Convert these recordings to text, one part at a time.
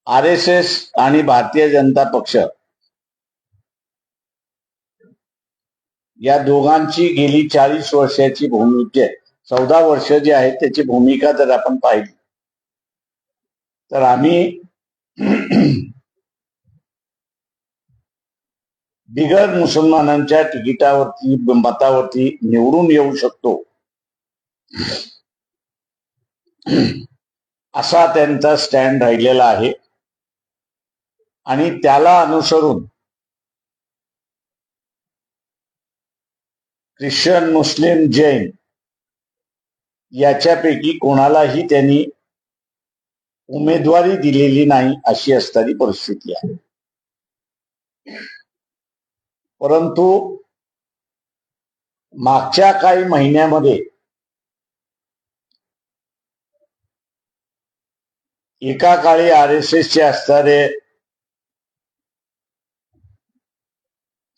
RSS आणि भारतीय जनता पक्ष या दोघांची गेली 40 वर्षाची भूमिका 14 वर्ष जी आहे त्याची भूमिका जर आपण पाहिली तर आम्ही बिगर मुसलमानांच्या तिकिटावरती मतावरती निवडून येऊ शकतो असा त्यांचा स्टँड राहिलेला आहे आणि त्याला अनुसरून ख्रिश्चन, मुस्लिम, जैन याच्यापैकी कोणालाही त्यांनी उमेदवारी दिलेली नाही अशी असणारी परिस्थिती आहे. परंतु मागच्या काही महिन्यामध्ये एका काळी RSSचे असणारे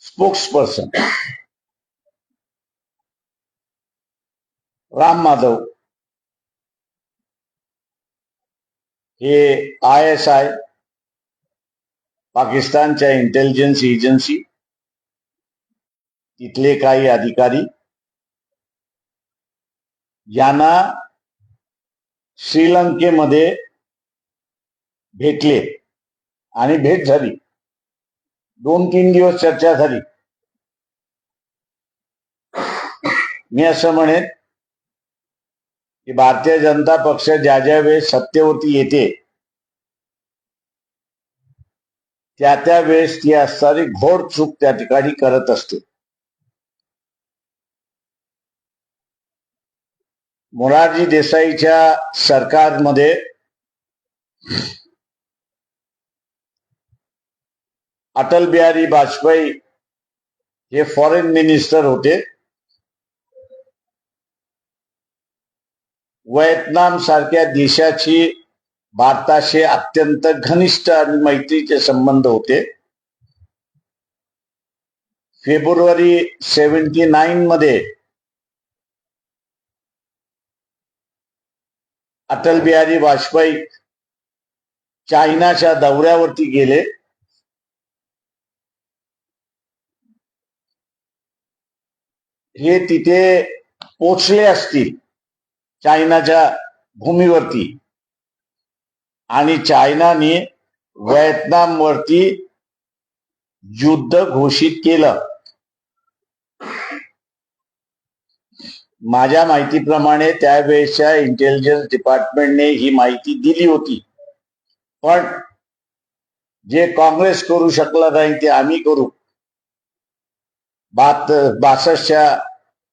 स्पोक्सपर्सन राम माधव हे ISI पाकिस्तानच्या इंटेलिजन्स एजन्सी तिथले काही अधिकारी यांना श्रीलंकेमध्ये भेटले आणि भेट झाली. 2-3 दिवस चर्चा झाली. मी असं म्हणेन की भारतीय जनता पक्ष ज्या ज्या वेळेस सत्तेवरती येते त्या त्या वेळेस ती असणारी घोर चूक त्या ठिकाणी करत असते. मोरारजी देसाईच्या सरकारमध्ये अटल बिहारी वाजपेयी हे फॉरेन मिनिस्टर होते. व्हिएतनाम सारख्या देशाची भारताशी अत्यंत घनिष्ठ आणि मैत्रीचे संबंध होते. फेब्रुवारी 79 मध्ये अटल बिहारी वाजपेयी चायनाच्या दौऱ्यावरती गेले. हे तिथे पोचले असतील चायनाच्या भूमीवरती आणि चायनाने व्हिएतनामवरती युद्ध घोषित केलं. माझ्या माहितीप्रमाणे त्यावेळेच्या इंटेलिजन्स डिपार्टमेंटने ही माहिती दिली होती, पण जे काँग्रेस करू शकला नाही ते आम्ही करू. 62च्या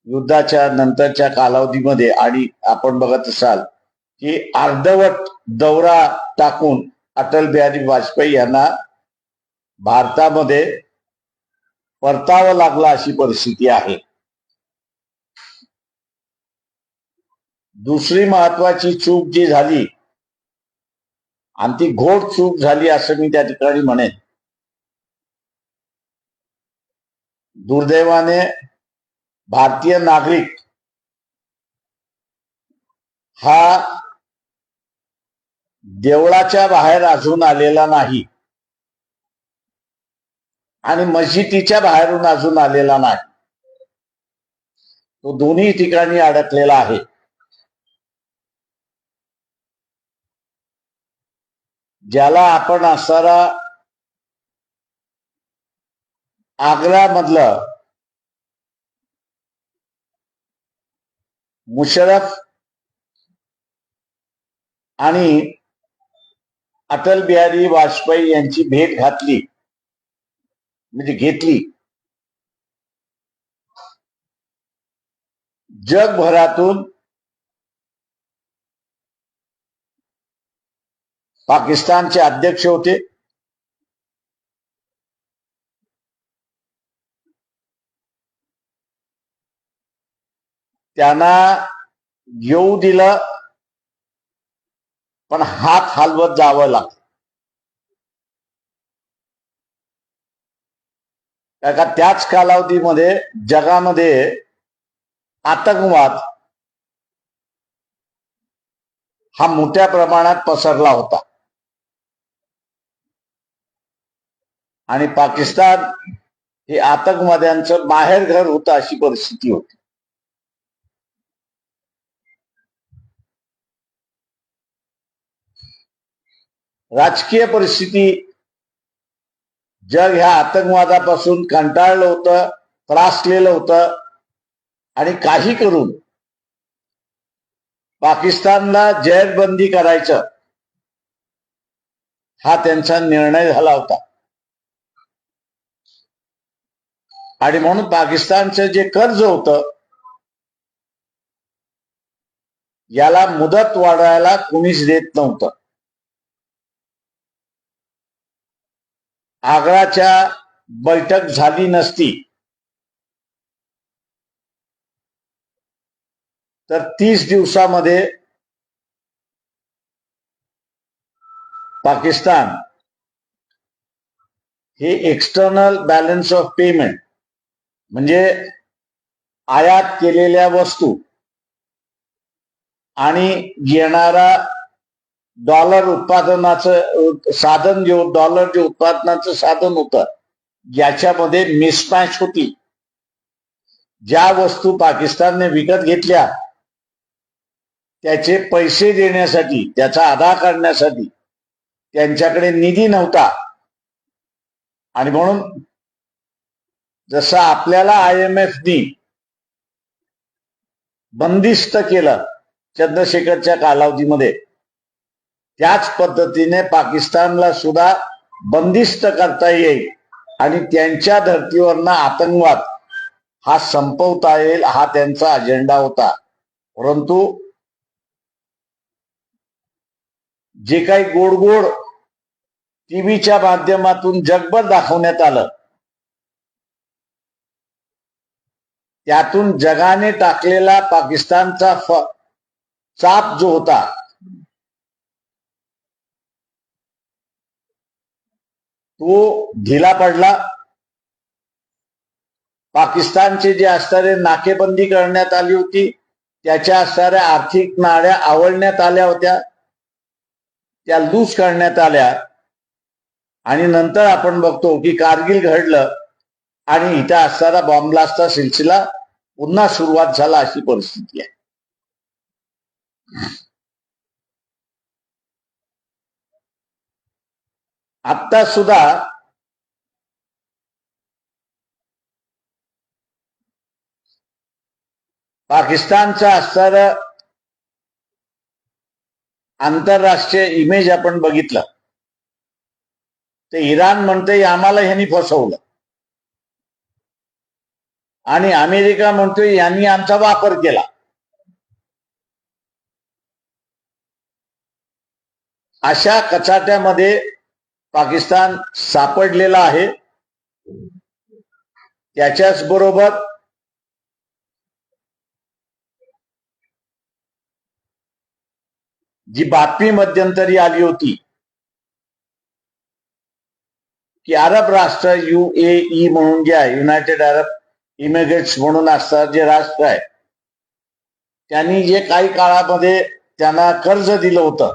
युद्धाच्या नंतरच्या कालावधीमध्ये आणि आपण बघत असाल की अर्धवट दौरा टाकून अटल बिहारी वाजपेयी यांना भारतामध्ये परतावं लागलं अशी परिस्थिती आहे. दुसरी महत्वाची चूक जी झाली आणि ती घोर चूक झाली असं मी त्या ठिकाणी म्हणेन. दुर्दैवाने भारतीय नागरिक हा देवळाच्या बाहेर अजून आलेला नाही आणि मस्जिदीच्या बाहेरून अजून आलेला नाही. तो दोन्ही ठिकाणी अडकलेला आहे. ज्याला आपण असणारा आग्र्यामधलं मुशर्रफ आणि अटल बिहारी वाजपेयी यांची भेट घातली म्हणजे घेतली. जगभरातून पाकिस्तानचे अध्यक्ष होते, त्यांना येऊ दिलं पण हात हलवत जावं लागतं. कारण त्याच कालावधीमध्ये जगामध्ये आतंकवाद हा मोठ्या प्रमाणात पसरला होता. आणि पाकिस्तान हे आतंकवाद्यांचं माहेरघर होतं अशी परिस्थिती होती. राजकीय परिस्थिती, जग ह्या आतंकवादापासून कंटाळलं होतं, त्रासलेलं होतं आणि काही करून पाकिस्तानला जेरबंदी करायचं हा त्यांचा निर्णय झाला होता. आणि म्हणून पाकिस्तानचं जे कर्ज होतं याला मुदत वाढवायला कोणीच देत नव्हतं. आग्राच्या बैठक झाली नसती तर 30 दिवसामध्ये पाकिस्तान हे एक्सटर्नल बॅलन्स ऑफ पेमेंट म्हणजे आयात केलेल्या वस्तू आणि येणारा डॉलर उत्पादनाचं साधन डॉलर जे उत्पादनाचं साधन होतं याच्यामध्ये मिसमॅच होती. ज्या वस्तू पाकिस्तानने विकत घेतल्या त्याचे पैसे देण्यासाठी, त्याचा आधा काढण्यासाठी त्यांच्याकडे निधी नव्हता. आणि म्हणून जसं आपल्याला IMFनी बंदिस्त केलं चंद्रशेखरच्या कालावधीमध्ये, त्याच पद्धतीने पाकिस्तानला सुद्धा बंदिस्त करता येईल आणि त्यांच्या धर्तीवरनं आतंकवाद हा संपवता येईल हा त्यांचा अजेंडा होता. परंतु जे काही गोड गोड टीव्हीच्या माध्यमातून जगभर दाखवण्यात आलं त्यातून जगाने टाकलेला पाकिस्तानचा चाप जो होता तो ढिला पडला. पाकिस्तानचे जे असणारे नाकेबंदी करण्यात आली होती त्याच्या असणाऱ्या आर्थिक नाड्या आवळण्यात आल्या होत्या, त्या लूज करण्यात आल्या. आणि नंतर आपण बघतो की कारगिल घडलं आणि इथं असणारा बॉम्ब ब्लास्टचा सिलसिला पुन्हा सुरुवात झाला अशी परिस्थिती आहे. आता सुद्धा पाकिस्तानचा असणारा आंतरराष्ट्रीय इमेज आपण बघितलं तर इराण म्हणते आम्हाला ह्यांनी फसवलं आणि अमेरिका म्हणतोय यांनी आमचा वापर केला. अशा कचाट्यामध्ये पाकिस्तान सापडलेला आहे. त्याच्याच बरोबर जी बातमी मध्यंतरी आली होती की अरब राष्ट्र UAE म्हणून जे आहे, युनायटेड अरब इमिरेट्स म्हणून असतात जे राष्ट्र आहे, त्यांनी जे काही काळामध्ये त्यांना कर्ज दिलं होतं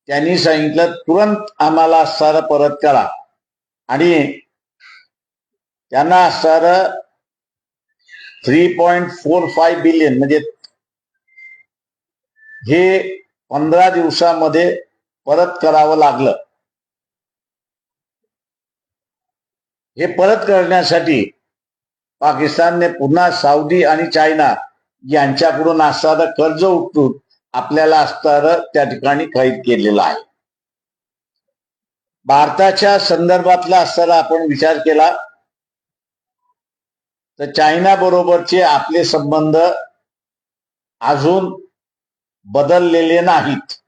त्यांनी सांगितलं तुरंत आम्हाला असणारं परत करा. आणि त्यांना असणारं 3.45 बिलियन म्हणजे हे 15 दिवसामध्ये परत करावं लागलं. हे परत करण्यासाठी पाकिस्तानने पुन्हा सौदी आणि चायना यांच्याकडून असणारं कर्ज उचलून आपल्याला असणारं त्या ठिकाणी कैद केलेलं आहे. भारताच्या संदर्भातला असणारा आपण विचार केला तर चायना बरोबरचे आपले संबंध अजून बदललेले नाहीत.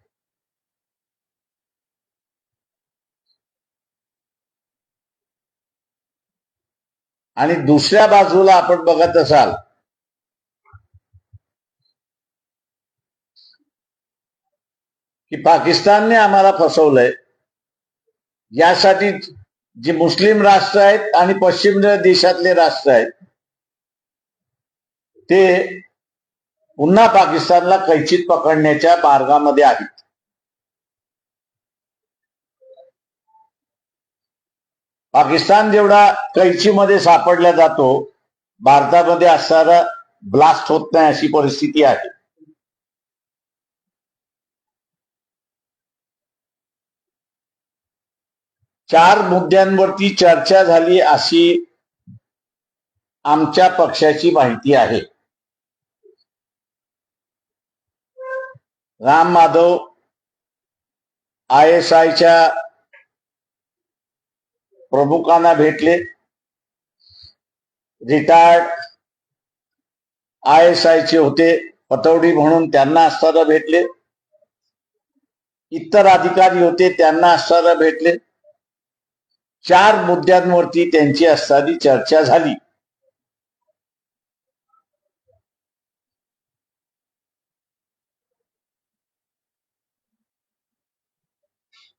आणि दुसऱ्या बाजूला आपण बघत असाल की पाकिस्तानने आम्हाला फसवलंय यासाठी जे मुस्लिम राष्ट्र आहेत आणि पश्चिम देशातले राष्ट्र आहेत ते पुन्हा पाकिस्तानला कैचीत पकडण्याच्या मार्गामध्ये आहेत. पाकिस्तान जेवढा कैचीमध्ये सापडला जातो, भारतामध्ये असणारा ब्लास्ट होत नाही अशी परिस्थिती आहे. चार मुद्द्यांवरती चर्चा झाली अशी आमच्या पक्षाची माहिती आहे. राम माधव ISIच्या प्रमुखांना भेटले, रिटायर्ड ISIचे होते पतौडी म्हणून त्यांना असताना भेटले, इतर अधिकारी होते त्यांना असताना भेटले. चार मुद्द्यांवरती त्यांची असताना चर्चा झाली.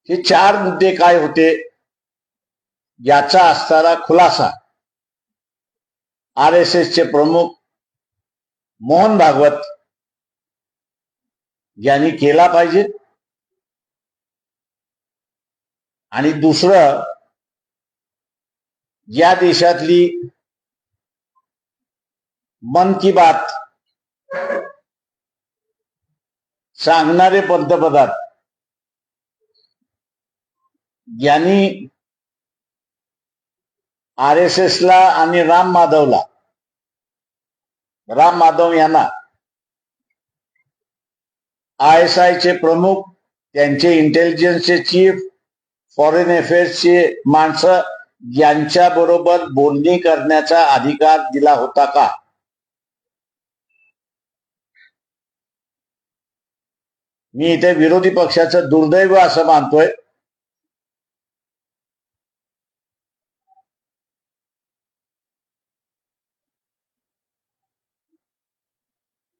हे चार मुद्दे काय होते याचा असणारा खुलासा RSSचे प्रमुख मोहन भागवत यांनी केला पाहिजे. आणि दुसरं, या देशातली मन की बात सांगणारे पंतप्रधान यांनी RSSला आणि राम माधव यांना ISIचे प्रमुख, त्यांचे इंटेलिजन्सचे चीफ, फॉरेन अफेअर्सचे माणसं यांच्या बरोबर बोलणी करण्याचा अधिकार दिला होता का? मी इथे विरोधी पक्षाचं दुर्दैव असं मानतोय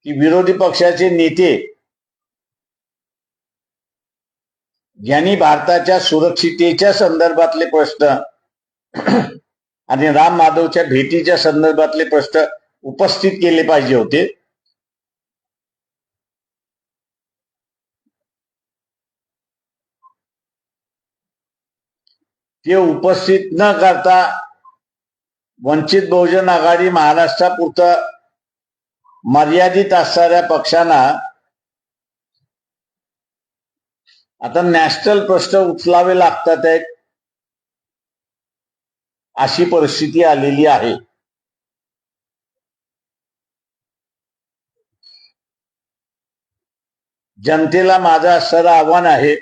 की विरोधी पक्षाचे नेते यांनी भारताच्या सुरक्षिततेच्या संदर्भातले प्रश्न आणि राम माधवच्या भेटीच्या संदर्भातले प्रश्न उपस्थित केले पाहिजे होते. ते उपस्थित न करता वंचित बहुजन आघाडी महाराष्ट्रापुरतं मर्यादित असणाऱ्या पक्षांना आता नॅशनल प्रश्न उचलावे लागतात आहेत अशी परिस्थिती आलेली आहे. जनतेला माझं असणारं आव्हान आहे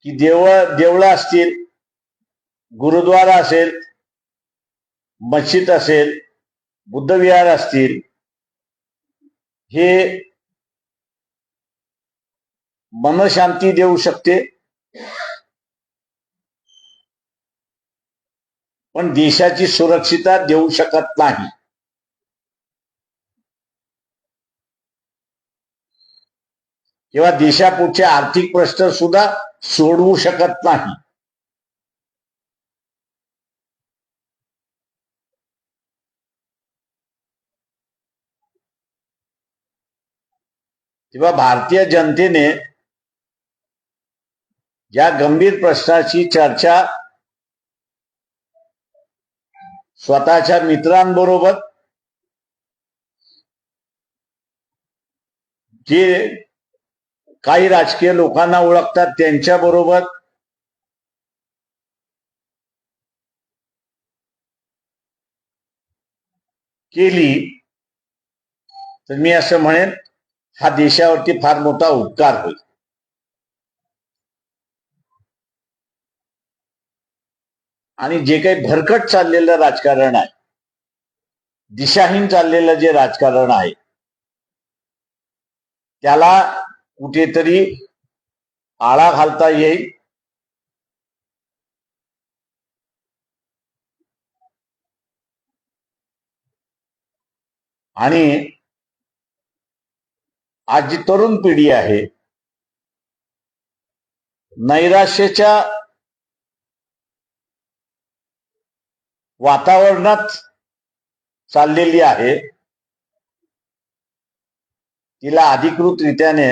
की देवळं असतील, गुरुद्वारा असेल, मस्जिद असेल, बुद्धविहार असतील, हे मनशांती देऊ शकते, पण देशाची सुरक्षितता देऊ शकत नाही. किंवा देशापुढचे आर्थिक प्रश्न सुद्धा सोडवू शकत नाही. तेव्हा भारतीय जनतेने या गंभीर प्रश्नाची चर्चा स्वतःच्या मित्रांबरोबर, जे काही राजकीय लोकांना ओळखतात त्यांच्या बरोबर, केली तर मी असं म्हणेन हा देशावरती फार मोठा उपकार होईल. आणि जे काही भरकट चाललेलं राजकारण आहे, दिशाहीन चाललेलं जे राजकारण आहे, त्याला कुठेतरी आळा घालता येईल. आणि आज जी तरुण पिढी आहे नैराश्याच्या वातावरणात चाललेली आहे, तिला अधिकृतरित्याने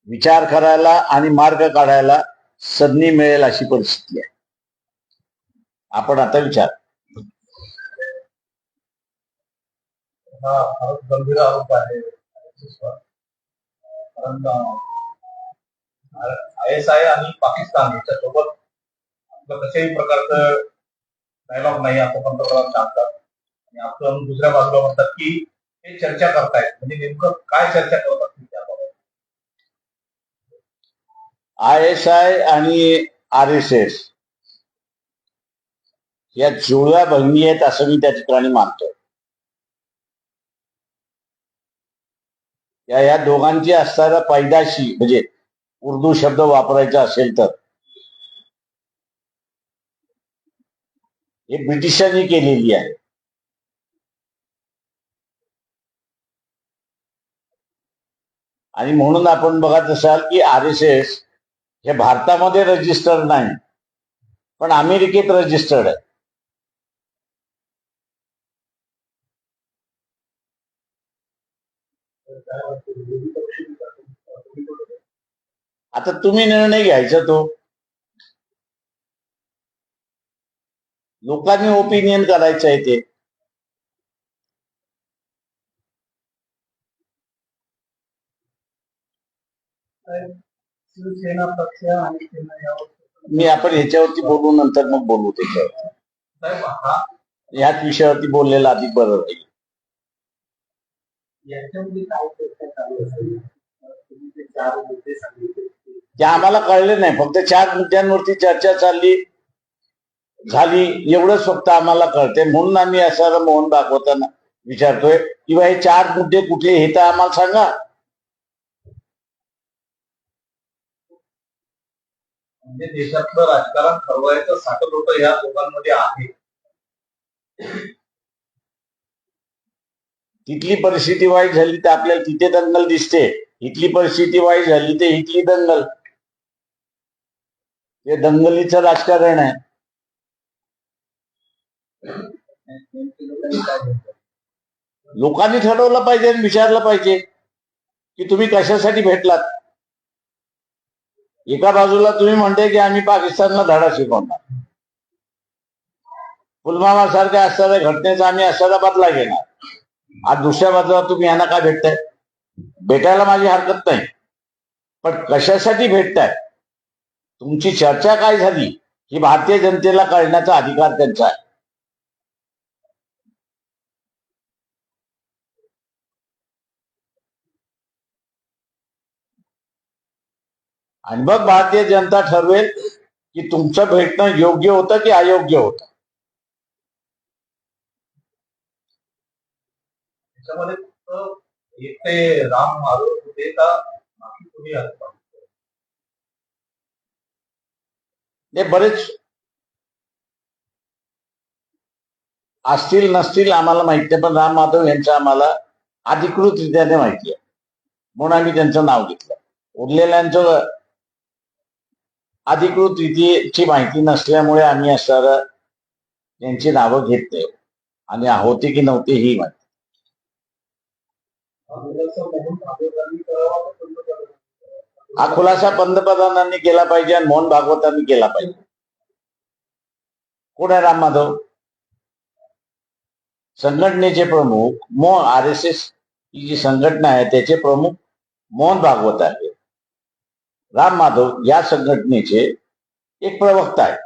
विचार करायला आणि मार्ग काढायला संधी मिळेल अशी परिस्थिती आहे. आपण आता विचार. हा गंभीर आरोप आहे. कारण ISI आणि पाकिस्तान याच्यासोबत आपलं कशाही प्रकारचं डायलॉग नाही असं पंतप्रधान सांगतात आणि आपण दुसऱ्या बाजूला म्हणतात की हे चर्चा करतायत. म्हणजे नेमकं काय चर्चा करतात त्याबाबत? ISI आणि RSS या जुळव्या बहिणी आहेत असं मी त्या ठिकाणी मानतो. या दोघांची असणारा पैदाशी म्हणजे उर्दू शब्द वापरायचा असेल तर हे ब्रिटिशांनी केलेली आहे. आणि म्हणून आपण बघत असाल की RSS हे भारतामध्ये रजिस्टर्ड नाही पण अमेरिकेत रजिस्टर्ड आहे. आता तुम्ही निर्णय घ्यायचा तो. लोकांनी ओपिनियन करायचं आहे ते. शिवसेना पक्ष आणि सेना यावर मी आपण ह्याच्यावरती बोलू नंतर मग बोलू त्याच्यावरती. याच विषयावरती बोललेला अधिक बरं राहील. याच्यामध्ये काय चर्चा चालू असेल? तुम्ही ते 4 मुद्दे सांगितले ते आम्हाला कळले नाही. फक्त 4 मुद्द्यांवरती चर्चा झाली एवढंच फक्त आम्हाला कळते. म्हणून आम्ही असं मोहन भागवतांना विचारतोय की बा हे 4 मुद्दे कुठले हे तर आम्हाला सांगा. म्हणजे देशातलं राजकारण ठरवायचं साठवलं या दोघांमध्ये आहे. तिथली परिस्थिती वाईट झाली तर आपल्याला तिथे दंगल दिसते. इथली परिस्थिती वाईट झाली तर इथली दंगल. हे दंगलीचं राजकारण आहे. लोकांनी ठरवलं पाहिजे आणि विचारलं पाहिजे की तुम्ही कशासाठी भेटलात. एका बाजूला तुम्ही म्हणते की आम्ही पाकिस्तानला धडा शिकवणार, पुलवामा सारख्या असणाऱ्या घटनेचा आम्ही असणारा बदला घेणार. आज दुसऱ्या बाजूला तुम्ही यांना काय भेटताय? भेटायला माझी हरकत नाही, पण कशासाठी भेटताय? तुमची चर्चा काय झाली ही भारतीय जनतेला कळण्याचा अधिकार त्यांचा आहे. आणि मग भारतीय जनता ठरवेल की तुमचं भेटणं योग्य होतं की अयोग्य होतं. त्याच्यामध्ये फक्त एक ते राम आरोप होते का बाकी कोणी आरोप? हे बरेच असतील नसतील आम्हाला माहिती आहे, पण राम माधव यांचं आम्हाला अधिकृतरित्याने माहिती आहे म्हणून आम्ही त्यांचं नाव घेतलं. उरलेल्यांचं अधिकृत रीतीची माहिती नसल्यामुळे आम्ही असणारं त्यांची नावं घेत नाही आणि होते की नव्हते ही माहिती. हा खुलासा पंतप्रधानांनी केला पाहिजे आणि मोहन भागवतांनी केला पाहिजे. कोण आहे राम माधव? संघटनेचे प्रमुख RSS ही जी संघटना आहे त्याचे प्रमुख मोहन भागवत आहे. राम माधव या संघटनेचे एक प्रवक्ता आहेत.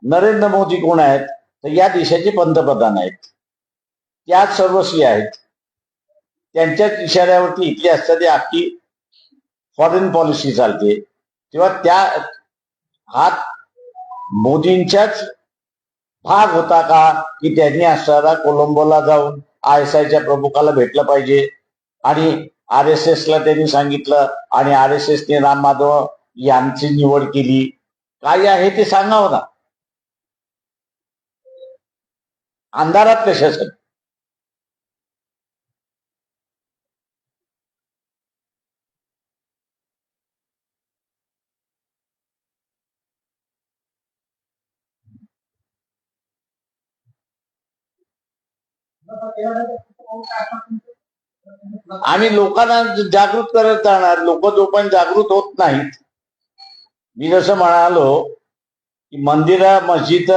नरेंद्र मोदी कोण आहेत? तर या देशाचे पंतप्रधान आहेत. त्याच सर्वस्वी आहेत. त्यांच्याच इशाऱ्यावरती इथली असताना अख्खी फॉरेन पॉलिसी चालते. तेव्हा त्या हात मोदींच्याच भाग होता का की त्यांनी असणारा कोलंबोला जाऊन ISIच्या प्रमुखाला भेटलं पाहिजे आणि RSSला त्यांनी सांगितलं आणि RSSने राम माधव यांची निवड केली. काय आहे ते सांगावं ना. अंधारात कशासाठी? आम्ही लोकांना जागृत करत राहणार. लोक जोपर्यंत जागृत होत नाहीत, मी जसं म्हणालो की मंदिरं, मस्जिद,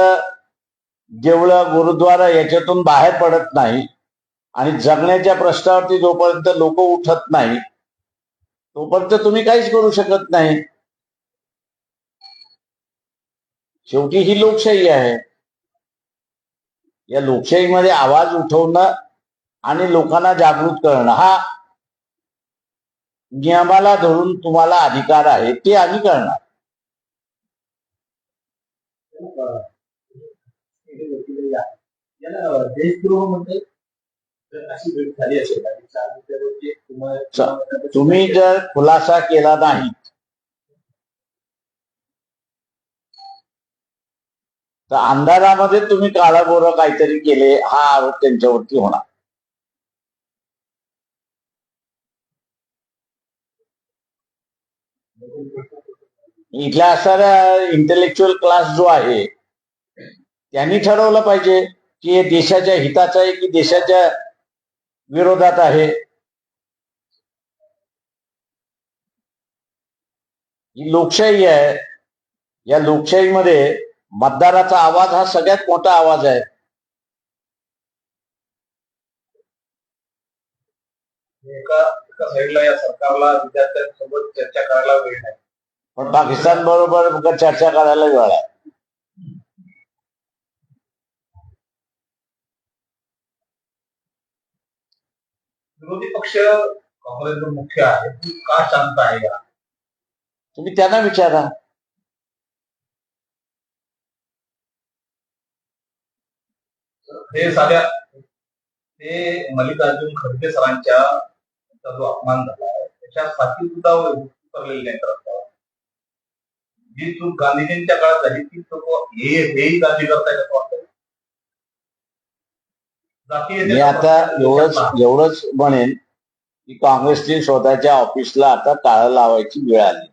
देवळं, गुरुद्वारा याच्यातून बाहेर पडत नाही आणि जगण्याच्या प्रश्नावरती जोपर्यंत लोक उठत नाही तोपर्यंत तुम्ही काहीच करू शकत नाही. शेवटी ही लोकशाही आहे. या लोकशाहीमध्ये आवाज उठवणं आणि लोकांना जागृत करणं हा नियमाला धरून तुम्हाला अधिकार आहे, ते आम्ही करणार. देशद्रोह अशी भेट झाली असेल आणि तुम्ही जर खुलासा केला नाही तर अंधारामध्ये तुम्ही काळाबोरं काहीतरी केले हा आरोप त्यांच्यावरती होणार. इथल्या असणाऱ्या इंटेलेक्च्युअल क्लास जो आहे त्यांनी ठरवलं पाहिजे की हे देशाच्या हिताचं आहे की देशाच्या विरोधात आहे. ही लोकशाही आहे. या लोकशाहीमध्ये मतदाराचा आवाज हा सगळ्यात मोठा आवाज आहे. एका साईडला या सरकारला विद्यार्थ्यांसोबत चर्चा करायला वेळ नाही, पण पाकिस्तान बरोबर चर्चा करायला वेळ आहे. विरोधी पक्ष काँग्रेस जो मुख्य आहे ती का शांत आहे या तुम्ही त्यांना विचारा. हे साध्या ते मल्लिकार्जुन खरगे सरांच्या जो अपमान झाला आहे त्याच्यासाठी सुद्धा उतरलेले नाही रस्त्यावर. जी चूक गांधीजींच्या काळात झाली ती चूक हेही गांधी करतायत असं वाटतं. मी आता एवढंच म्हणेन की काँग्रेसने स्वतःच्या ऑफिसला आता टाळं लावायची वेळ आली.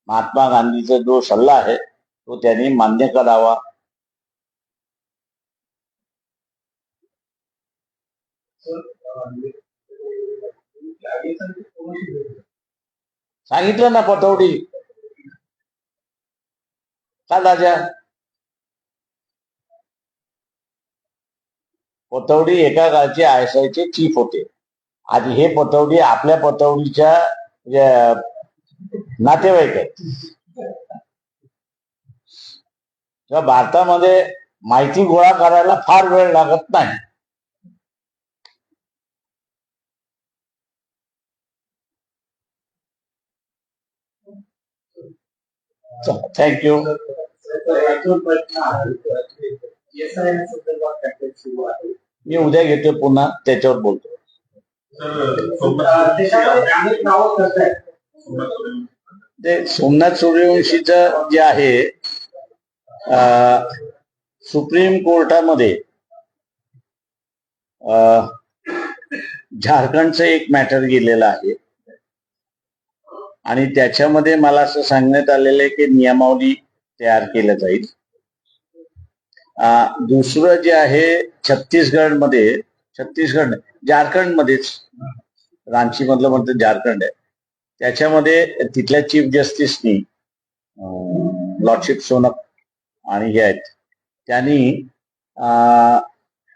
महात्मा गांधीचा जो सल्ला आहे तो त्यांनी मान्य करावा. सांगितलं ना पतौडी का राजा. पतौडी एका काळचे ISIचे चीफ होते. आणि हे पतौडी आपल्या पतौडीच्या नातेवाईक आहेत. भारतामध्ये माहिती गोळा करायला फार वेळ लागत नाही. थँक्यू. मी उद्या घेतो पुन्हा त्याच्यावर बोलतो. ते सोमनाथ सूर्यवंशीचं जे आहे सुप्रीम कोर्टामध्ये झारखंडचं एक मॅटर गेलेलं आहे आणि त्याच्यामध्ये मला असं सांगण्यात आलेलं आहे की नियमावली तयार केलं जाईल. दुसरं जे आहे झारखंडमध्येच रांची मधलं म्हणतं झारखंड आहे. त्याच्यामध्ये तिथल्या चीफ जस्टिसनी लॉर्डशिप सोनक आणि हे आहेत त्यांनी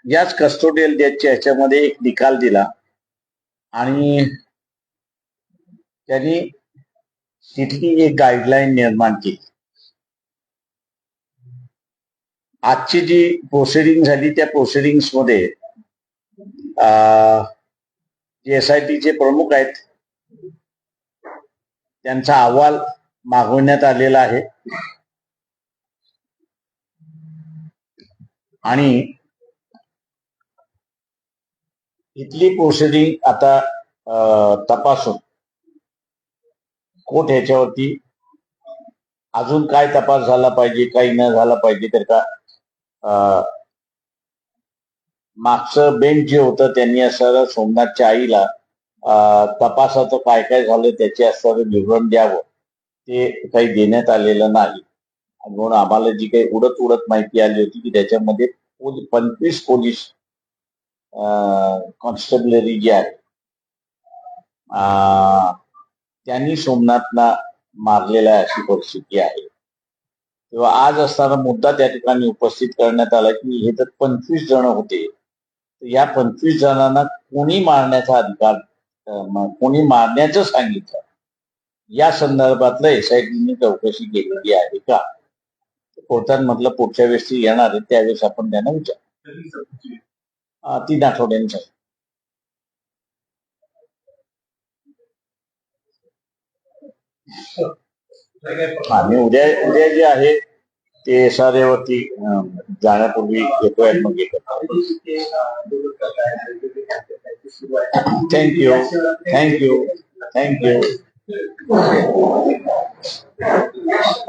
याच कस्टोडियल डेथच्या ह्याच्यामध्ये एक निकाल दिला आणि त्यांनी तिथली एक गाईडलाईन निर्माण केली. आजची जी प्रोसिडिंग झाली त्या प्रोसिडिंग्स मध्ये जे SITचे प्रमुख आहेत त्यांचा अहवाल मागवण्यात आलेला आहे आणि इथली प्रोसिडिंग आता तपासून कोर्ट ह्याच्यावरती अजून काय तपास झाला पाहिजे काही न झाला पाहिजे तर का मागचं बेंच जे होतं त्यांनी असं सोमनाथच्या आईला तपासाचं काय काय झालं त्याचे असं विवरण द्यावं ते काही देण्यात आलेलं नाही. म्हणून आम्हाला जी काही उडत माहिती आली होती की त्याच्यामध्ये 25 पोलीस कॉन्स्टेबलरी जे आहे त्यांनी सोमनाथला मारलेला आहे अशी परिस्थिती आहे. तेव्हा आज असताना मुद्दा त्या ठिकाणी उपस्थित करण्यात आला की हे तर 25 जण होते, या 25 जणांना कोणी मारण्याचा अधिकार, कोणी मारण्याचं सांगितलं, या संदर्भातलं एसआयटीने चौकशी केलेली आहे का? कोर्टात म्हटलं पुढच्या वेळेस येणार आहे त्यावेळेस आपण त्यांना विचार. 3 आठवड्यांचा. आणि उद्या जे आहे ते एसआरएवरती जाण्यापूर्वी येतोय मग थँक्यू थँक्यू थँक्यू.